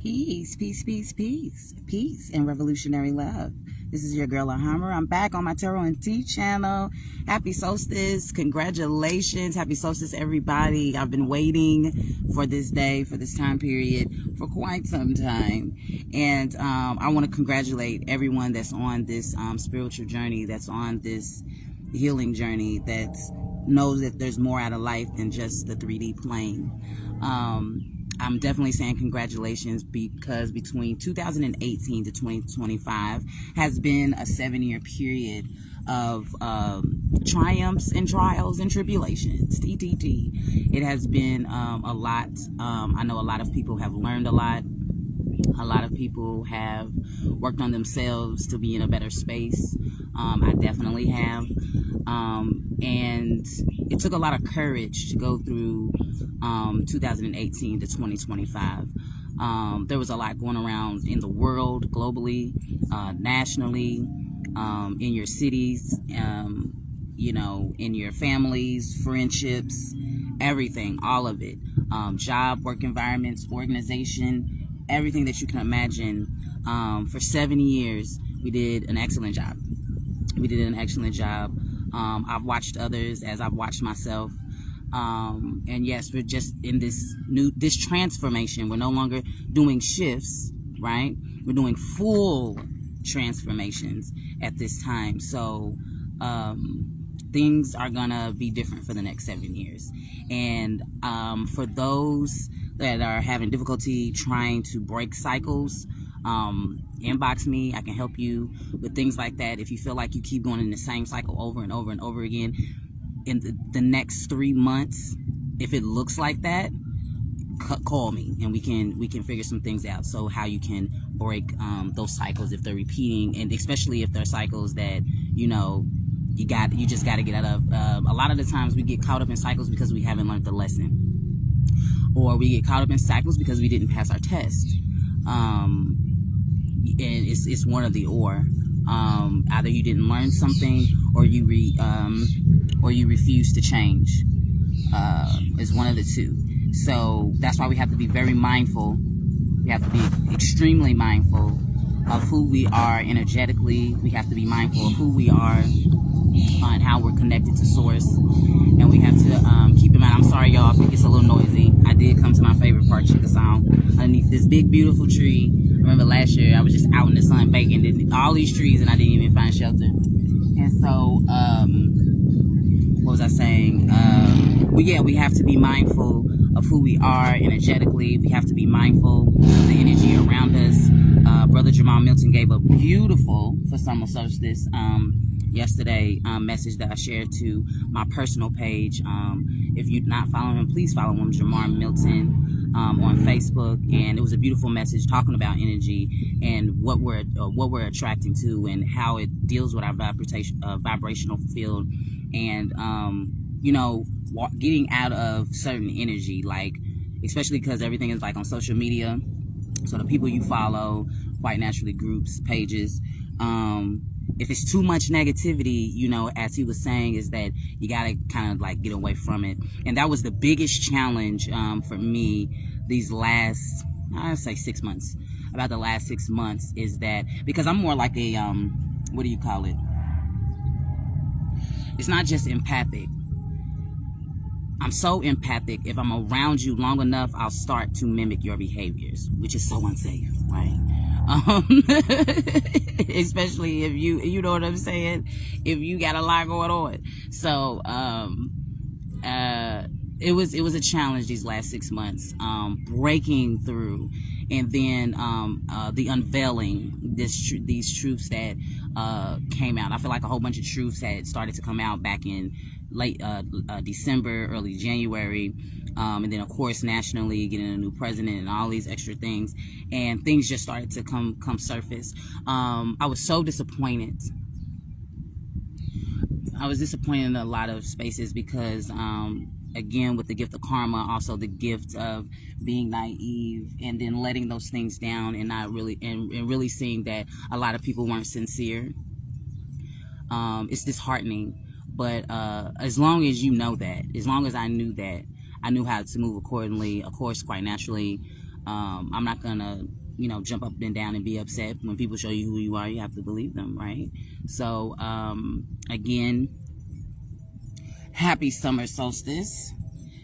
Peace, peace, peace, peace, peace, and revolutionary love. This is your girl, Alhamra. I'm back on my Tarot and Tea channel. Happy Solstice. Congratulations. Happy Solstice, everybody. I've been waiting for this day, for this time period, for quite some time. And I want to congratulate everyone that's on this spiritual journey, that's on this healing journey, that knows that there's more out of life than just the 3D plane. I'm definitely saying congratulations, because between 2018 to 2025 has been a 7-year period of triumphs and trials and tribulations. TTT. It has been a lot. I know a lot of people have learned a lot. A lot of people have worked on themselves to be in a better space. I definitely have. And it took a lot of courage to go through 2018 to 2025. There was a lot going around in the world, globally, nationally, in your cities, you know, in your families, friendships, everything, all of it. Job, work environments, organization, everything that you can imagine. For 7 years, we did an excellent job. I've watched others as I've watched myself. And yes, we're just in this transformation. We're no longer doing shifts, right? We're doing full transformations at this time. So, things are gonna be different for the next 7 years. And, for those that are having difficulty trying to break cycles, inbox me. I can help you with things like that. If you feel like you keep going in the same cycle over and over and over again, in the next 3 months, if it looks like that, call me and we can figure some things out. So how you can break those cycles if they're repeating, and especially if they're cycles that you just got to get out of. A lot of the times we get caught up in cycles because we haven't learned the lesson, or we get caught up in cycles because we didn't pass our test. And it's one or the or. Either you didn't learn something, or you refuse to change. It's one of the two. So that's why we have to be very mindful. We have to be extremely mindful of who we are energetically. We have to be mindful of who we are and how we're connected to source. And we have to keep in mind, I'm sorry y'all if it gets a little noisy. I did come to my favorite part, Chica Song, underneath this big beautiful tree. I remember last year I was just out in the sun baking all these trees and I didn't even find shelter. And so what was I saying? We have to be mindful of who we are energetically. We have to be mindful of the energy around us. Brother Jamal Milton gave a beautiful, for summer solstice, yesterday message that I shared to my personal page. If you're not following him, please follow him, Jamal Milton, on Facebook. And it was a beautiful message talking about energy and what we're attracting to, and how it deals with our vibrational field, and getting out of certain energy, like, especially because everything is like on social media. So the people you follow, quite naturally groups, pages, if it's too much negativity, as he was saying, is that you gotta kind of like get away from it. And that was the biggest challenge for me these last, I'd say 6 months. About the last 6 months, is that because I'm more like a what do you call it? It's not just empathic. I'm so empathic. If I'm around you long enough, I'll start to mimic your behaviors, which is so unsafe, right? Especially if you know what I'm saying, if you got a lot going on. So it was a challenge these last 6 months, breaking through, and then the unveiling these truths that came out. I feel like a whole bunch of truths had started to come out back in late December, early January, and then of course nationally, getting a new president and all these extra things, and things just started to come surface. I was so disappointed. I was disappointed in a lot of spaces because again, with the gift of karma, also the gift of being naive, and then letting those things down, and not really and really seeing that a lot of people weren't sincere. It's disheartening. But as long as you know that, as long as I knew that, I knew how to move accordingly. Of course, quite naturally, I'm not gonna, jump up and down and be upset when people show you who you are. You have to believe them, right? So, again, happy summer solstice.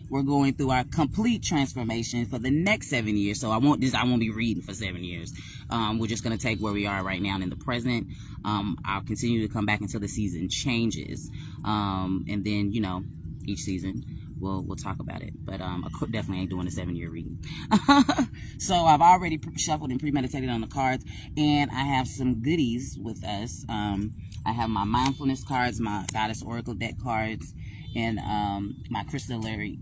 We're going through our complete transformation for the next 7 years. So I won't be reading for 7 years. We're just going to take where we are right now in the present. I'll continue to come back until the season changes. And then, each season we'll talk about it. But I definitely ain't doing a 7-year reading. So I've already shuffled and premeditated on the cards, and I have some goodies with us. I have my mindfulness cards, my Goddess Oracle deck cards, and my crystallary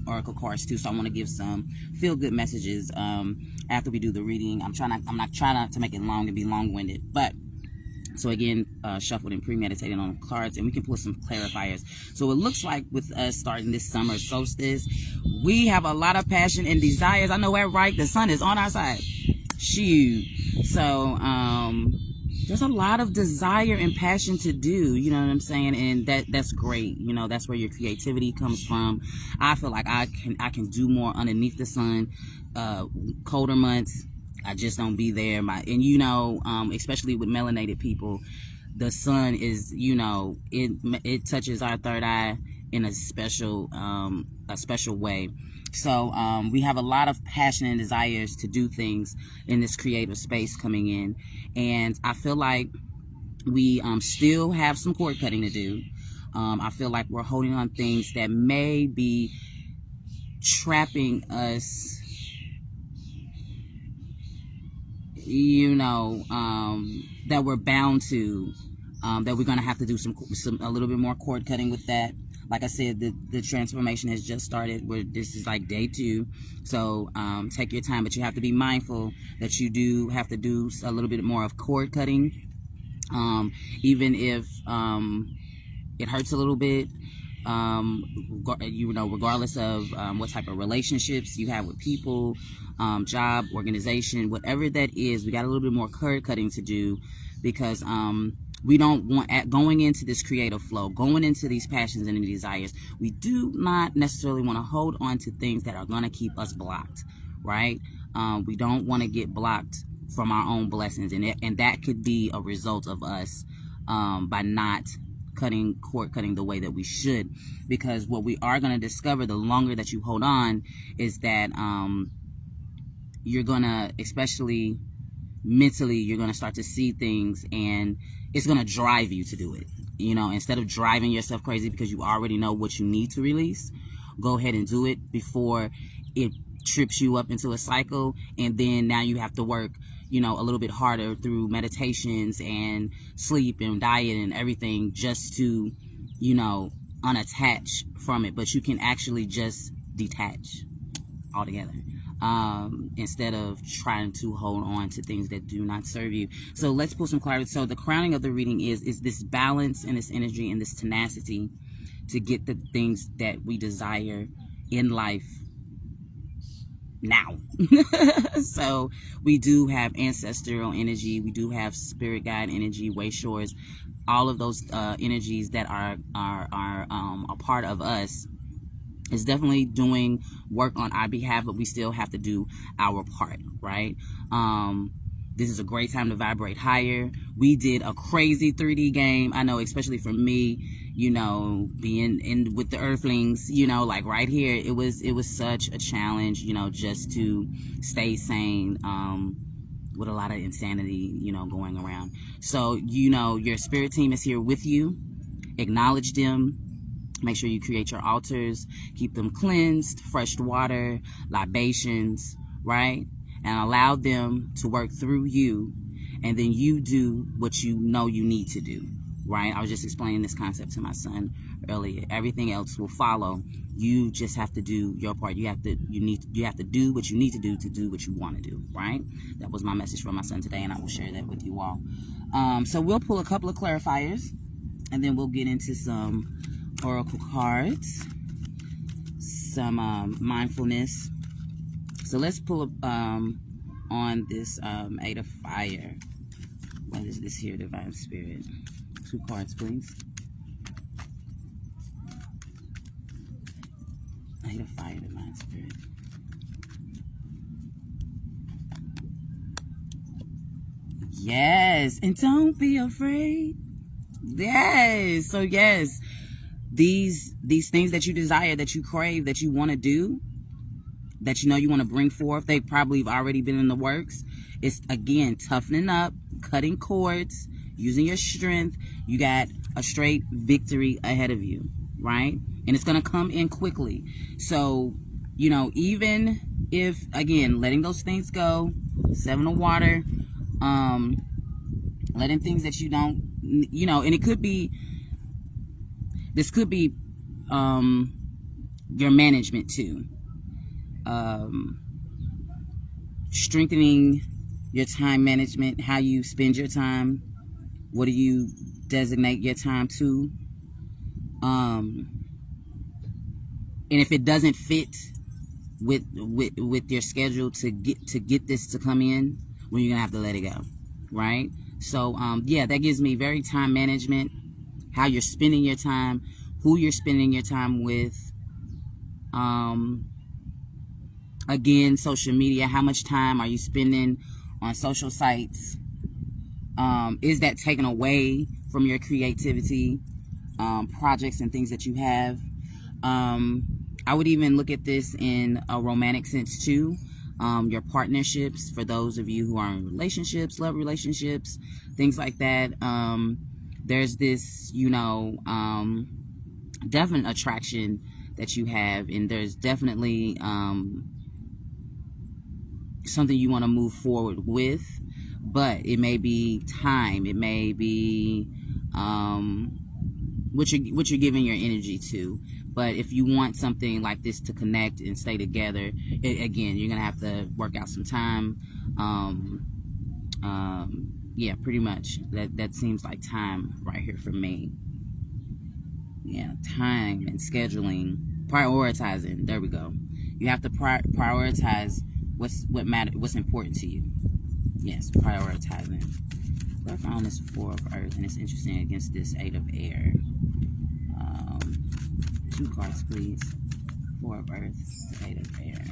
oracle cards too. So I want to give some feel good messages after we do the reading. I'm not trying to make it long and be long-winded, but so again, shuffled and premeditated on the cards, and we can pull some clarifiers. So it looks like with us starting this summer solstice, we have a lot of passion and desires. I know that, right? The sun is on our side. Shoot. So there's a lot of desire and passion to do, you know what I'm saying? And that's great. That's where your creativity comes from. I feel like I can do more underneath the sun. Colder months, I just don't be there. Especially with melanated people, the sun is, it touches our third eye in a special way. So we have a lot of passion and desires to do things in this creative space coming in, and I feel like we still have some cord cutting to do. I feel like we're holding on things that may be trapping us, that we're bound to, that we're going to have to do a little bit more cord cutting with that. Like I said, the transformation has just started. This is like day 2. So take your time, but you have to be mindful that you do have to do a little bit more of cord cutting, even if it hurts a little bit. Regardless of what type of relationships you have with people, job, organization, whatever that is, we got a little bit more cord cutting to do, because we don't want, going into this creative flow, going into these passions and desires, we do not necessarily want to hold on to things that are going to keep us blocked, right? We don't want to get blocked from our own blessings, and that could be a result of us by not cord cutting the way that we should. Because what we are going to discover the longer that you hold on is that you're going to, especially mentally, you're going to start to see things, and it's going to drive you to do it. Instead of driving yourself crazy because you already know what you need to release, go ahead and do it before it trips you up into a cycle, and then now you have to work a little bit harder through meditations and sleep and diet and everything just to unattach from it. But you can actually just detach altogether, instead of trying to hold on to things that do not serve you. So let's pull some clarity. So the crowning of the reading is this balance and this energy and this tenacity to get the things that we desire in life now. So we do have ancestral energy, we do have spirit guide energy, way shores, all of those energies that are a part of us is definitely doing work on our behalf, but we still have to do our part, right? This is a great time to vibrate higher. We did a crazy 3D game. I know, especially for me, being in with the earthlings, like right here, it was such a challenge, just to stay sane, with a lot of insanity, going around. So, your spirit team is here with you. Acknowledge them. Make sure you create your altars, keep them cleansed, fresh water, libations, right? And allow them to work through you, and then you do what you know you need to do, right? I was just explaining this concept to my son earlier. Everything else will follow. You just have to do your part. You have to do what you need to do what you want to do, right? That was my message for my son today, and I will share that with you all. So we'll pull a couple of clarifiers, and then we'll get into some oracle cards, some mindfulness. So let's pull on this 8 of fire. What is this here, Divine Spirit? 2 cards, please. 8 of fire, Divine Spirit. Yes, and don't be afraid. Yes. So yes, these things that you desire, that you crave, that you want to do, that you know you want to bring forth, they probably have already been in the works. It's again toughening up, cutting cords, using your strength. You got a straight victory ahead of you, right? And it's going to come in quickly. So, you know, even if again letting those things go, 7 of water, letting things that you don't, you know, and it could be, this could be your management too, strengthening your time management, how you spend your time, what do you designate your time to, and if it doesn't fit with your schedule to get this to come in, well, you're gonna have to let it go, right? So yeah, that gives me very time management, how you're spending your time, who you're spending your time with, again, social media, how much time are you spending on social sites? Is that taken away from your creativity, projects and things that you have? I would even look at this in a romantic sense too. Your partnerships, for those of you who are in relationships, love relationships, things like that. There's this, you know, definite attraction that you have, and there's definitely something you want to move forward with, but it may be time, it may be what you're giving your energy to. But if you want something like this to connect and stay together, again, you're gonna have to work out some time. Yeah, pretty much that seems like time right here for me. Yeah, time and scheduling, prioritizing. There we go. You have to prioritize what's important to you. Yes, prioritizing. I found this 4 of Earth, and it's interesting against this 8 of Air. 2 cards, please. 4 of Earth, 8 of Air.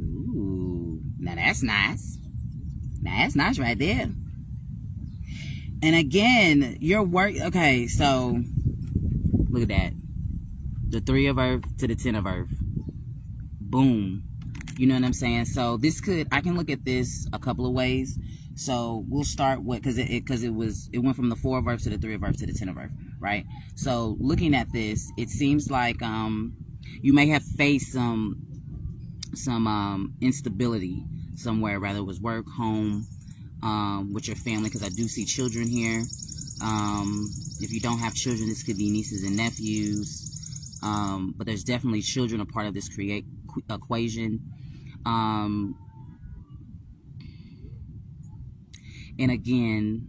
Ooh, now that's nice. Now that's nice right there. And again, your work. Okay, so look at that. The 3 of Earth to the 10 of Earth. Boom. You know what I'm saying? So this could, I can look at this a couple of ways. So we'll start with, because it went from the 4 of Earth to the 3 of Earth to the 10 of Earth, right? So looking at this, it seems like you may have faced some instability somewhere, rather it was work, home, with your family, because I do see children here. If you don't have children, this could be nieces and nephews. But there's definitely children a part of this equation. And again,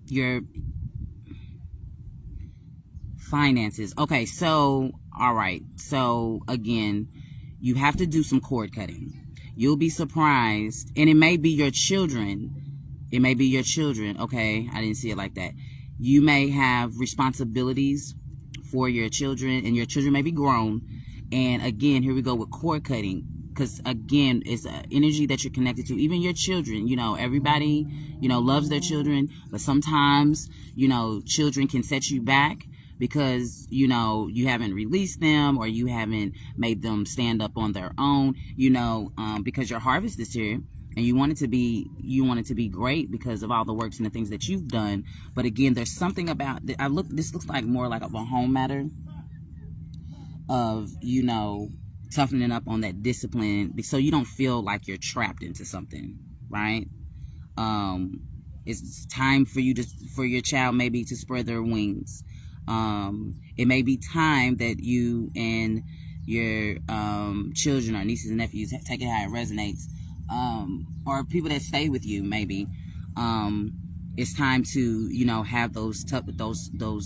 your finances. Okay, so all right. So again, you have to do some cord cutting. You'll be surprised, and it may be your children. It may be your children. Okay, I didn't see it like that. You may have responsibilities for your children, and your children may be grown. And again, here we go with cord cutting, because again, it's an energy that you're connected to. Even your children, you know, everybody, you know, loves their children, but sometimes, you know, children can set you back because, you know, you haven't released them, or you haven't made them stand up on their own, you know, because your harvest is here. And you want it to be great because of all the works and the things that you've done. But again, there's something about this looks like more like a home matter of, you know, toughening up on that discipline, so you don't feel like you're trapped into something, right? It's time for your child maybe to spread their wings. It may be time that you and your children or nieces and nephews, take it how it resonates, or people that stay with you, maybe it's time to, you know, have those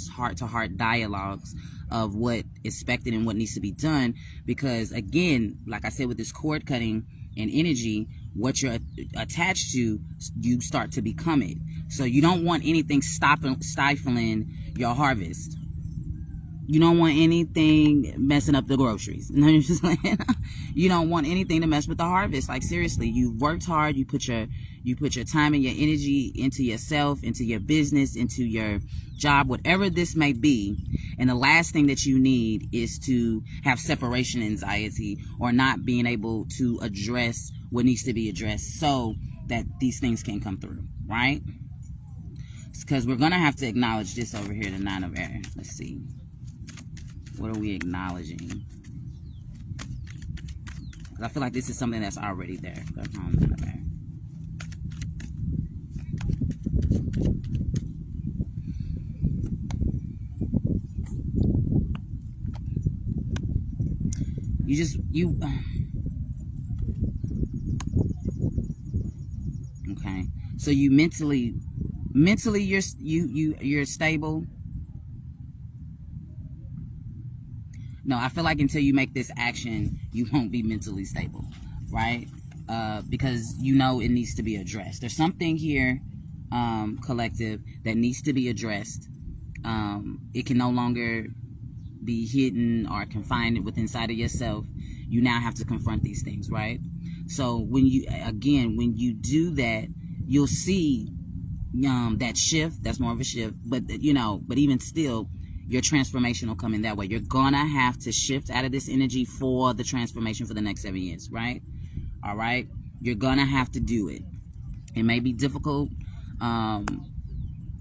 heart-to-heart dialogues of what is expected and what needs to be done. Because again, like I said, with this cord cutting and energy, what you're attached to, you start to become it. So you don't want anything stifling your harvest. You don't want anything messing up the groceries. You know what I'm saying? You don't want anything to mess with the harvest. Like, seriously, you've worked hard. You put your time and your energy into yourself, into your business, into your job, whatever this may be. And the last thing that you need is to have separation anxiety or not being able to address what needs to be addressed so that these things can come through, right? Because we're going to have to acknowledge this over here, the 9 of Air. Let's see. What are we acknowledging? Because I feel like this is something that's already there. Okay. So you mentally you're stable. No, I feel like until you make this action, you won't be mentally stable, right? Because you know it needs to be addressed. There's something here, collective, that needs to be addressed. It can no longer be hidden or confined within inside of yourself. You now have to confront these things, right? So when you do that, you'll see that shift. That's more of a shift, but even still, your transformation will come in that way. You're gonna have to shift out of this energy for the transformation for the next 7 years, right? All right, you're gonna have to do it. It may be difficult.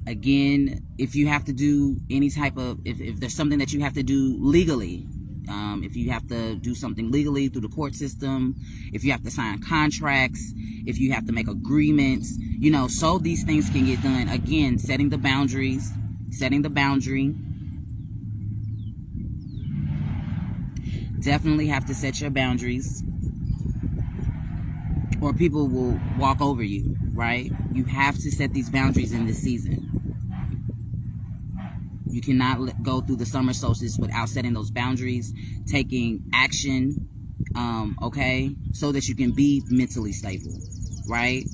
Again, if you have to do any type of, if there's something that you have to do legally, if you have to do something legally through the court system, if you have to sign contracts, if you have to make agreements, so these things can get done. Again, setting the boundary. Definitely have to set your boundaries, or people will walk over you, right? You have to set these boundaries in this season. You cannot go through the summer solstice without setting those boundaries, taking action, okay? So that you can be mentally stable, right?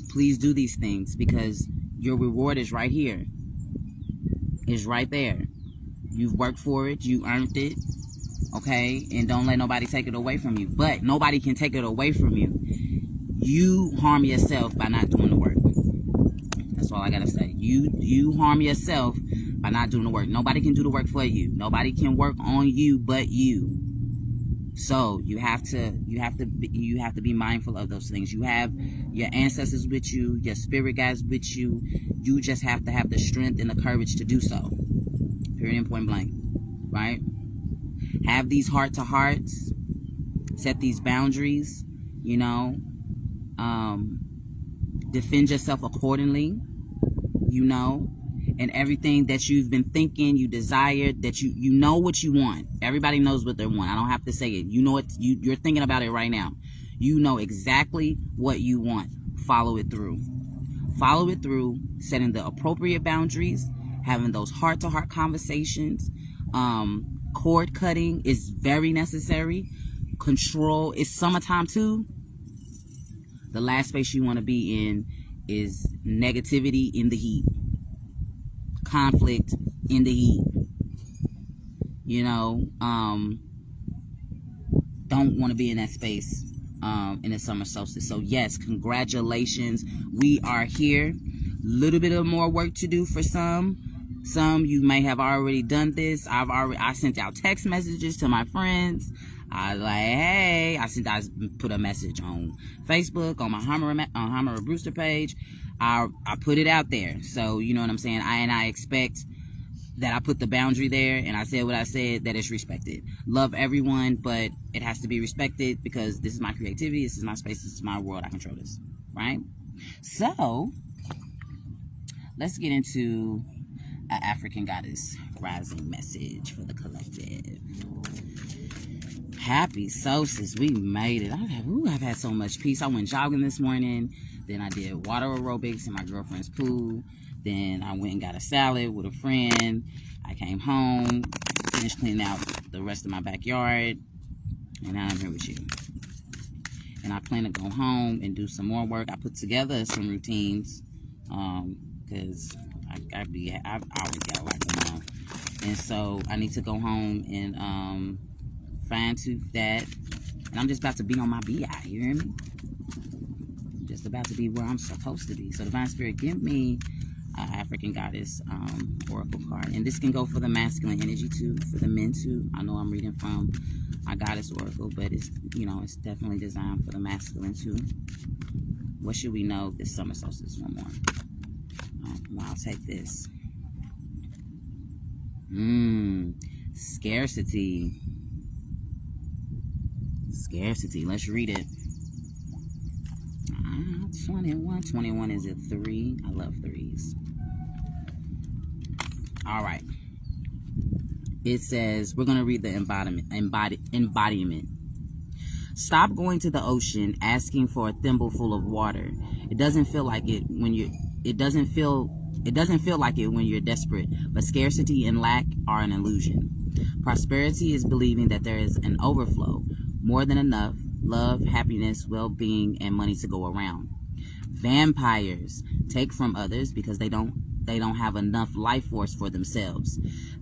Please do these things because your reward is right here. It's right there. You've worked for it. You earned it. Okay? And don't let nobody take it away from you. But nobody can take it away from you. You harm yourself by not doing the work. That's all I gotta say. You harm yourself by not doing the work. Nobody can do the work for you. Nobody can work on you but you. So you have to be mindful of those things. You have your ancestors with you, your spirit guides with you. You just have to have the strength and the courage to do so. Period and point blank. Right? Have these heart-to-hearts. Set these boundaries. Defend yourself accordingly. And everything that you've been thinking, you desired, that you know what you want. Everybody knows what they want. I don't have to say it. You know it. You're thinking about it right now. You know exactly what you want. Follow it through. Follow it through. Setting the appropriate boundaries. Having those heart-to-heart conversations. Cord cutting is very necessary. Control. It's summertime too. The last space you want to be in is negativity in the heat. Conflict in the heat. Don't want to be in that space in the summer solstice. So yes, congratulations. We are here. Little bit of more work to do for some. Some you may have already done this. I sent out text messages to my friends. I was like, hey, I put a message on Facebook, on my Hammer Brewster page. I put it out there. So, you know what I'm saying? I expect that I put the boundary there and I said what I said, that it's respected. Love everyone, but it has to be respected because this is my creativity, this is my space, this is my world, I control this, right? So, let's get into an African Goddess Rising message for the collective. Happy solstice, we made it. I've had so much peace. I went jogging this morning, then I did water aerobics in my girlfriend's pool, then I went and got a salad with a friend. I came home, finished cleaning out the rest of my backyard, and now I'm here with you. And I plan to go home and do some more work. I put together some routines because I already got a lot going on. And so I need to go home and fine tooth that. And I'm just about to be on my BI, you hear me? Just about to be where I'm supposed to be. So Divine Spirit, give me an African Goddess Oracle card. And this can go for the masculine energy too, for the men too. I know I'm reading from my Goddess Oracle, but it's, you know, it's definitely designed for the masculine too. What should we know this summer solstice? One more. Well, I'll take this. Scarcity. Scarcity. Let's read it. 21. 21 is a 3. I love 3s. All right. It says, we're going to read the embodiment. Stop going to the ocean asking for a thimble full of water. It doesn't feel like it when it doesn't feel like it when you're desperate, but scarcity and lack are an illusion. Prosperity is believing that there is an overflow, more than enough, love, happiness, well-being, and money to go around. Vampires take from others because they don't have enough life force for themselves.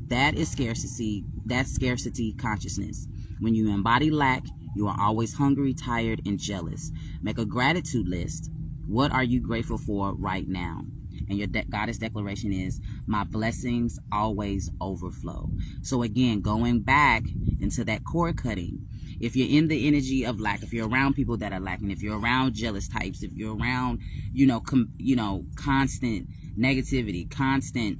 That is scarcity. That's scarcity consciousness. When you embody lack, you are always hungry, tired, and jealous. Make a gratitude list. What are you grateful for right now? And your goddess declaration is, my blessings always overflow. So again, going back into that cord cutting, if you're in the energy of lack, if you're around people that are lacking, if you're around jealous types, if you're around, constant negativity, constant,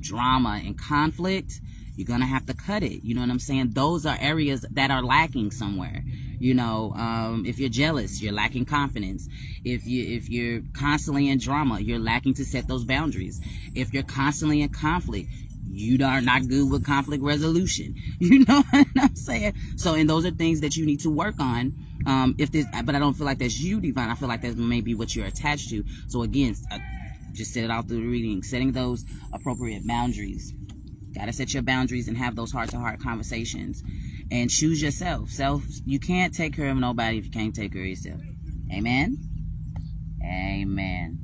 drama and conflict, you're going to have to cut it. You know what I'm saying? Those are areas that are lacking somewhere. If you're jealous, you're lacking confidence. If you're constantly in drama, you're lacking to set those boundaries. If you're constantly in conflict, you are not good with conflict resolution. You know what I'm saying? So, and those are things that you need to work on. But I don't feel like that's you, Divine. I feel like that's maybe what you're attached to. So again, just set it out through the reading, setting those appropriate boundaries. Gotta set your boundaries and have those heart-to-heart conversations. And choose yourself. You can't take care of nobody if you can't take care of yourself. Amen? Amen.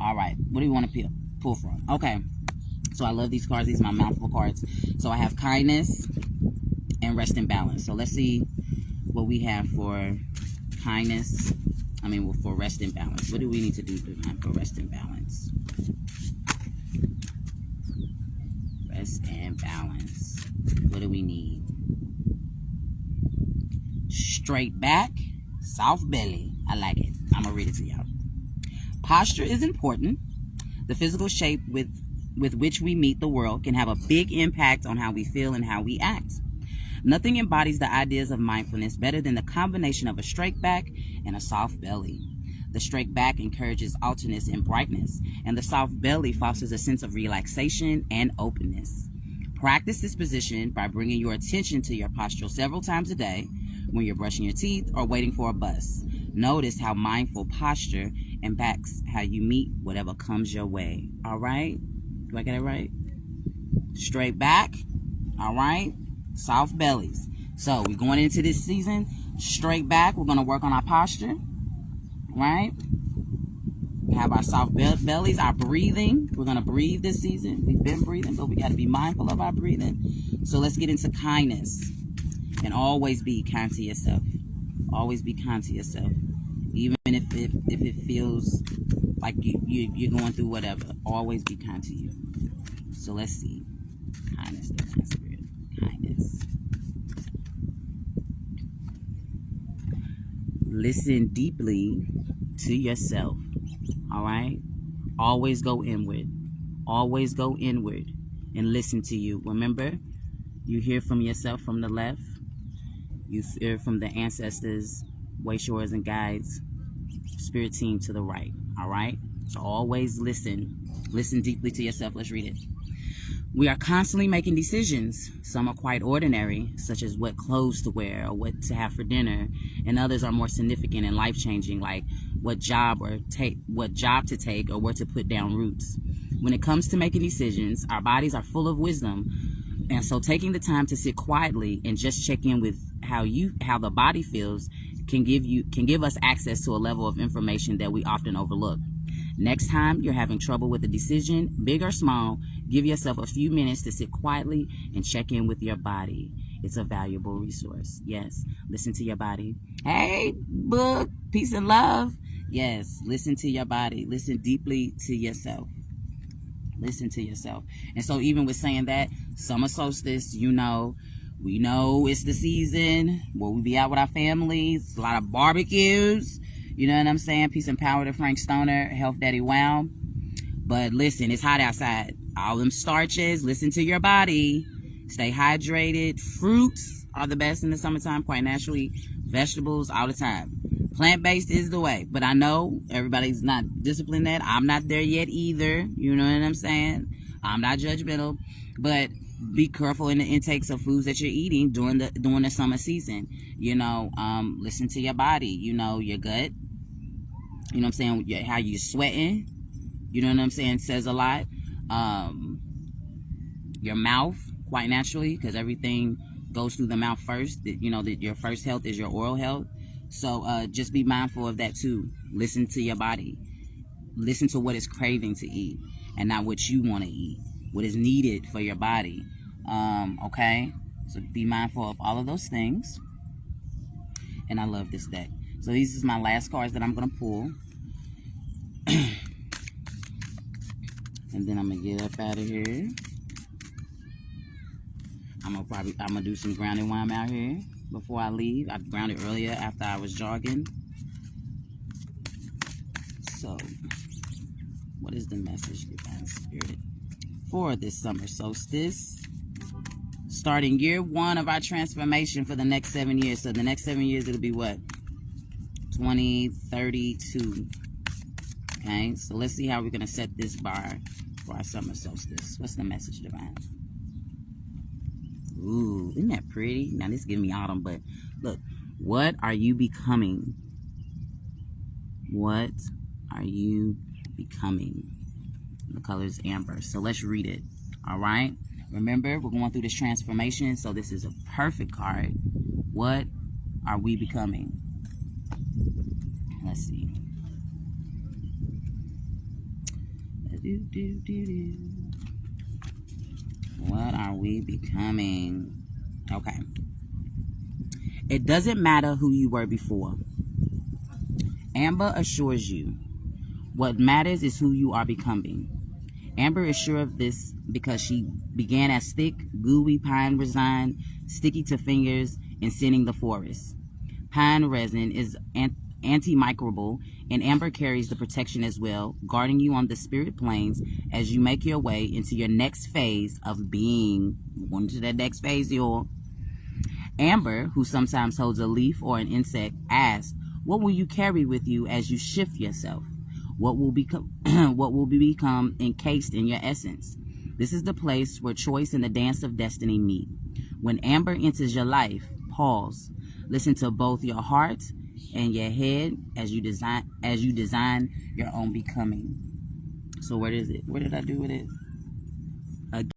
All right. What do you want to pull from? Okay. So I love these cards. These are my mouthful cards. So I have kindness and rest and balance. So let's see what we have for kindness. For rest and balance. What do we need to do for rest and balance? Rest and balance. What do we need? Straight back, soft belly. I like it. I'm going to read it to y'all. Posture is important. The physical shape with which we meet the world can have a big impact on how we feel and how we act. Nothing embodies the ideas of mindfulness better than the combination of a straight back and a soft belly. The straight back encourages alterness and brightness, and the soft belly fosters a sense of relaxation and openness. Practice this position by bringing your attention to your posture several times a day when you're brushing your teeth or waiting for a bus. Notice how mindful posture impacts how you meet whatever comes your way. All right? Do I get it right? Straight back. All right? Soft bellies. So we're going into this season straight back. We're going to work on our posture. Right? We have our soft bellies, our breathing. We're going to breathe this season. We've been breathing, but we got to be mindful of our breathing. So let's get into kindness. And always be kind to yourself. Always be kind to yourself. Even if it feels like you're going through whatever. Always be kind to you. So let's see. Kindness, divine spirit. Kindness. Listen deeply to yourself. All right? Always go inward. Always go inward and listen to you. Remember, you hear from yourself from the left. You hear from the ancestors, way shores and guides, spirit team to the right. All right? So always listen. Listen deeply to yourself. Let's read it. We are constantly making decisions. Some are quite ordinary, such as what clothes to wear or what to have for dinner, and others are more significant and life-changing, like what job to take or where to put down roots. When it comes to making decisions, our bodies are full of wisdom, and so taking the time to sit quietly and just check in with how the body feels can give us access to a level of information that we often overlook. Next time you're having trouble with a decision, big or small, give yourself a few minutes to sit quietly and check in with your body. It's a valuable resource. Yes, listen to your body. Hey, book, peace and love. Yes, listen to your body. Listen deeply to yourself. Listen to yourself. And so even with saying that, summer solstice, we know it's the season where we be out with our families, a lot of barbecues. You know what I'm saying? Peace and power to Frank Stoner, Health Daddy Wow. But listen, it's hot outside. All them starches, listen to your body. Stay hydrated. Fruits are the best in the summertime, quite naturally. Vegetables all the time. Plant-based is the way. But I know everybody's not disciplined that. I'm not there yet either. You know what I'm saying? I'm not judgmental. But be careful in the intakes of foods that you're eating during the summer season. Listen to your body. Your gut. You know what I'm saying? How you're sweating. You know what I'm saying? Says a lot. Your mouth, quite naturally, because everything goes through the mouth first. That your first health is your oral health. So just be mindful of that too. Listen to your body. Listen to what it's craving to eat, and not what you want to eat. What is needed for your body. Okay? So be mindful of all of those things. And I love this deck. So these is my last cards that I'm going to pull. And then I'm going to get up out of here. I'm going to do some grounding while I'm out here before I leave. I grounded earlier after I was jogging. So, what is the message, Divine Spirit, for this summer solstice? Starting year 1 of our transformation for the next 7 years. So the next 7 years, it'll be what? 2032. Okay, so let's see how we're going to set this bar for our summer solstice. What's the message, Divine? Ooh, isn't that pretty? Now, this is giving me autumn, but look. What are you becoming? What are you becoming? The color is amber. So let's read it. All right? Remember, we're going through this transformation, so this is a perfect card. What are we becoming? Let's see. What are we becoming? Okay. It doesn't matter who you were before. Amber assures you what matters is who you are becoming. Amber is sure of this because she began as thick, gooey pine resin, sticky to fingers, and scenting the forest. Pine resin is antimicrobial, and amber carries the protection as well, guarding you on the spirit planes as you make your way into your next phase of being. Going to that next phase, y'all. Amber, who sometimes holds a leaf or an insect, asks, what will you carry with you as you shift yourself? What will become encased in your essence? This is the place where choice and the dance of destiny meet. When amber enters your life, pause. Listen to both your heart and your head as you design your own becoming. So where is it? Where did I do with it?